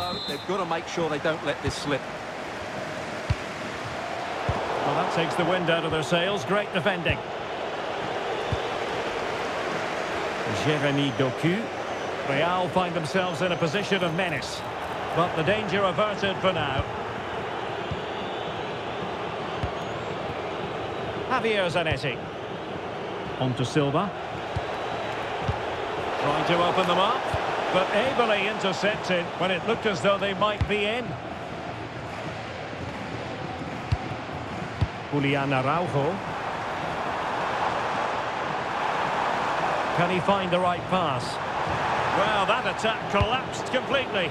though. They've got to make sure they don't let this slip. Well, that takes the wind out of their sails. Great defending. Jérémy Doku. Real find themselves in a position of menace, but the danger averted for now. Javier Zanetti. On to Silva. Trying to open them up, but ably intercepted when it looked as though they might be in. Julian Araujo. Can he find the right pass? Well, that attack collapsed completely.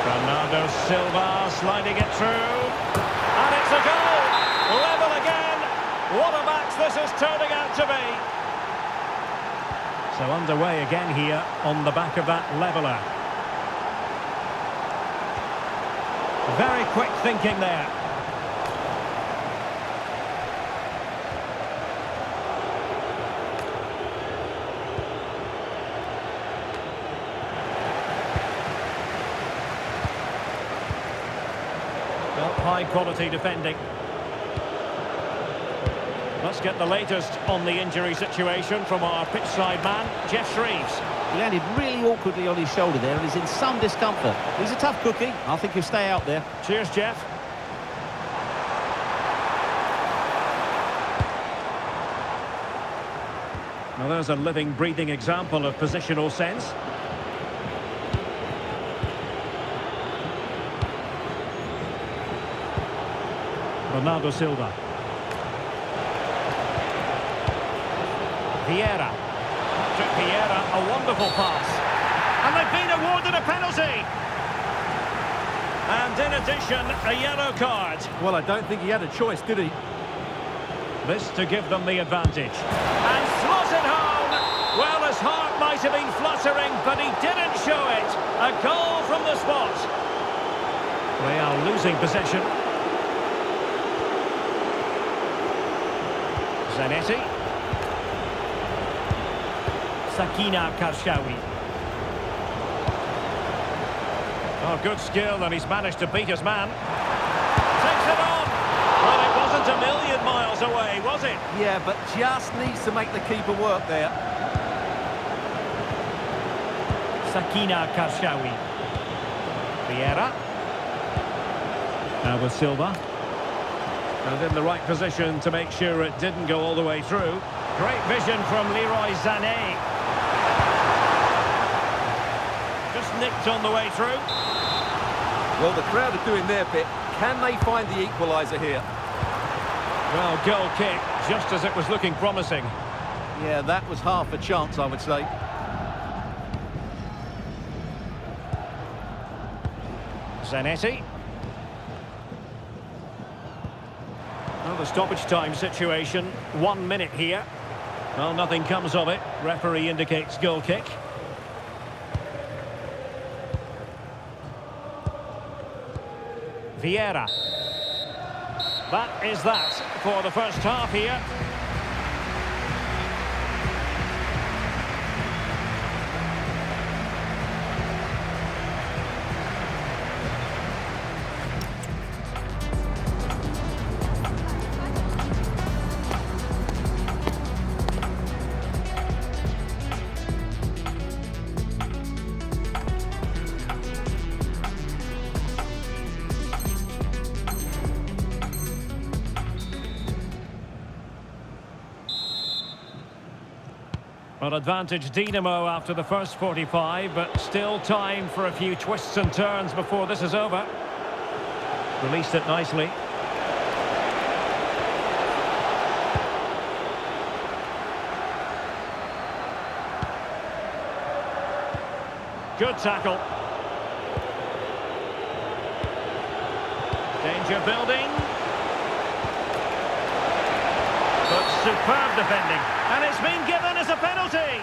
Bernardo Silva sliding it through. And it's a goal! Level again! What a match this is turning out to be! So underway again here on the back of that leveller. Very quick thinking there. Well, high quality defending. Let's get the latest on the injury situation from our pitchside man, Jeff Shreves. He landed really awkwardly on his shoulder there and is in some discomfort. He's a tough cookie. I think he'll stay out there. Cheers, Jeff. Now there's a living, breathing example of positional sense. Bernardo Silva. Vieira. Patrick Vieira, a wonderful pass. And they've been awarded a penalty. And in addition, a yellow card. Well, I don't think he had a choice, did he? This to give them the advantage. And slotted home. Well, his heart might have been fluttering, but he didn't show it. A goal from the spot. Real losing possession. Zanetti. Sakina Karshawi. Oh, good skill, and he's managed to beat his man. Takes it on. Well, it wasn't a million miles away, was it? Yeah, but just needs to make the keeper work there. Sakina Karshawi. Vieira. Now with Silva. And in the right position to make sure it didn't go all the way through. Great vision from Leroy Sané. Just nicked on the way through. Well, the crowd are doing their bit. Can they find the equaliser here? Well, goal kick, just as it was looking promising. Yeah, that was half a chance, I would say. Zanetti. Well, the stoppage time situation, 1 minute here. Well, nothing comes of it. Referee indicates goal kick. Vieira. That is that for the first half here. Well, advantage Dinamo after the first 45, but still time for a few twists and turns before this is over. Released it nicely. Good tackle. Danger building. But superb defending. And it's been given as a penalty.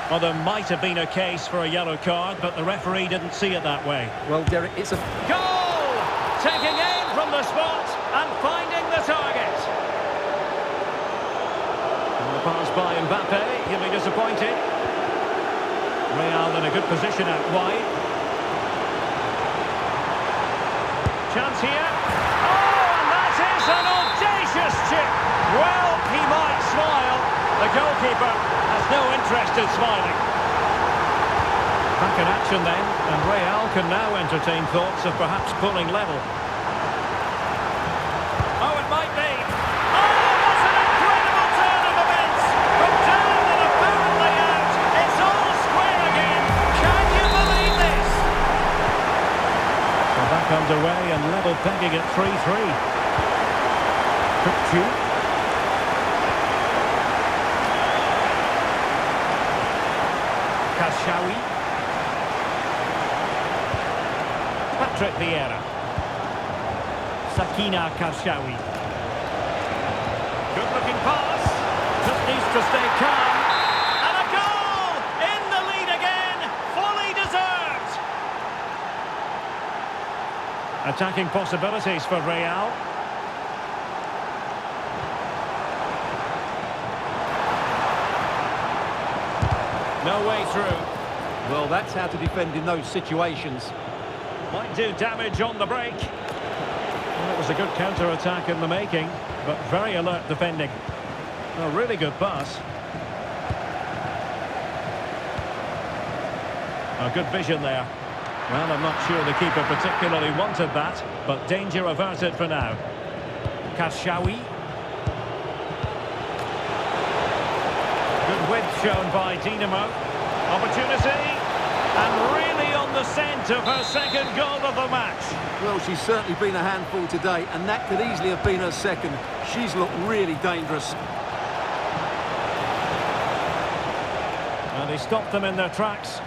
Well, there might have been a case for a yellow card, but the referee didn't see it that way. Well, Derek, it's a... Goal! taking aim from the spot and finding the target. And the pass by Mbappe, he'll be disappointed. Real in a good position out wide. Chance here. Oh, and that is an audacious chip. Well, he might smile. The goalkeeper has no interest in smiling. Back in action then, and Real can now entertain thoughts of perhaps pulling level. Oh, it might be. Oh, what an incredible turn of events! From down and apparently out, it's all square again. Can you believe this? So back underway and level pegging at 3-3. Quick shoot. Kashawi. Patrick Vieira. Sakina Karshawi. Good looking pass. Just needs to stay calm. And a goal! In the lead again. Fully deserved. Attacking possibilities for Real. No way through. Well, that's how to defend in those situations. Might do damage on the break. Well, it was a good counter-attack in the making, but very alert defending. A really good pass. A good vision there. Well, I'm not sure the keeper particularly wanted that, but danger averted for now. Karshawi. Good width shown by Dinamo. Opportunity. And really on the scent of her second goal of the match. Well, she's certainly been a handful today, and that could easily have been her second. She's looked really dangerous. And he stopped them in their tracks.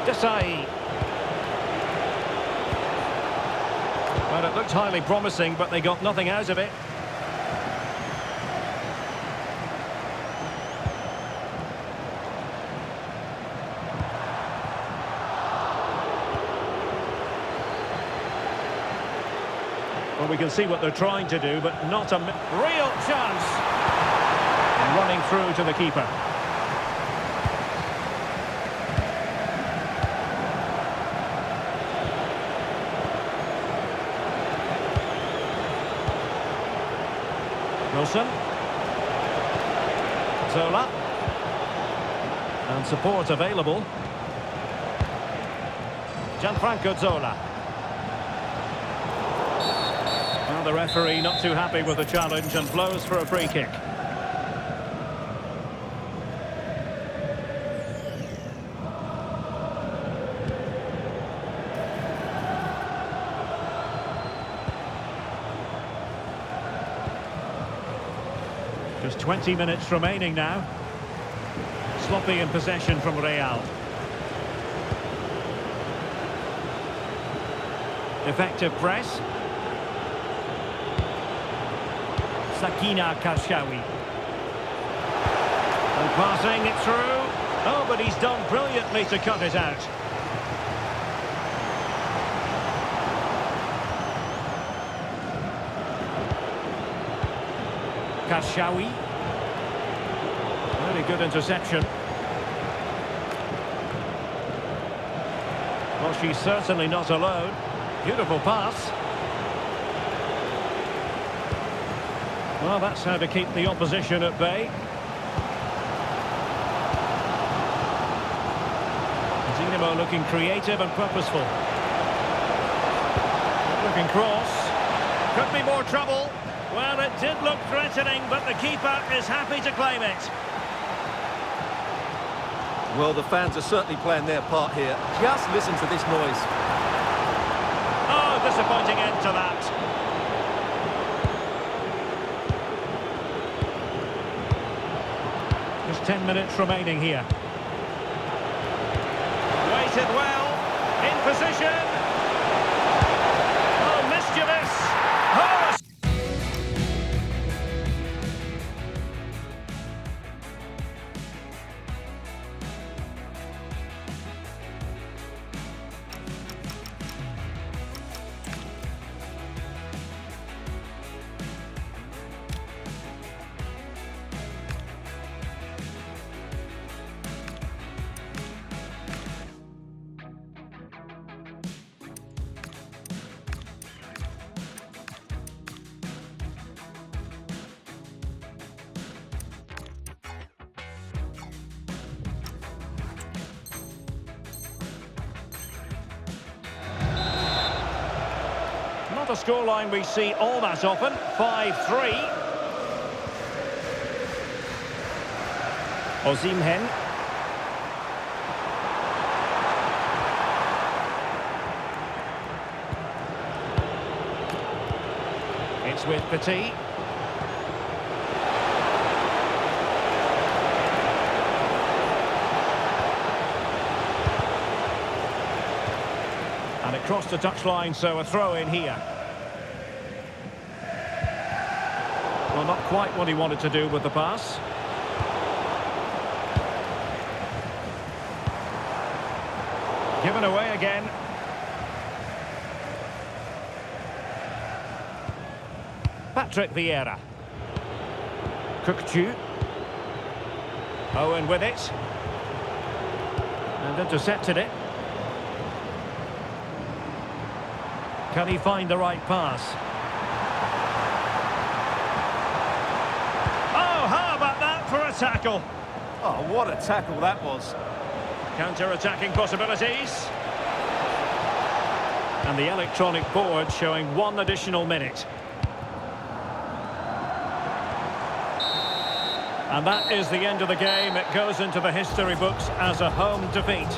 Desai. Well, it looked highly promising, but they got nothing out of it. Well, we can see what they're trying to do, but not a real chance. Running through to the keeper. Wilson. Zola. And support available. Gianfranco Zola. Well, the referee not too happy with the challenge and blows for a free kick. Just 20 minutes remaining now. Sloppy in possession from Real. Effective press. Sakina Karshawi. And passing it through. Oh, but he's done brilliantly to cut it out. Karshawi. Really good interception. Well, she's certainly not alone. Beautiful pass. Well, that's how to keep the opposition at bay. Dinamo looking creative and purposeful. Looking cross. Could be more trouble. Well, it did look threatening, but the keeper is happy to claim it. Well, the fans are certainly playing their part here. Just listen to this noise. Oh, disappointing end to that. Just 10 minutes remaining here. Waited well. In position. Oh, mischievous. Oh, not a scoreline we see all that often. 5-3. Osimhen. It's with Petit. And it crossed the touchline, so a throw in here. Well, not quite what he wanted to do with the pass. Given away again. Patrick Vieira. Cookchu. Owen with it. And intercepted it. Can he find the right pass? Oh, how about that for a tackle? Oh, what a tackle that was. Counter-attacking possibilities. And the electronic board showing 1 additional minute. And that is the end of the game. It goes into the history books as a home defeat.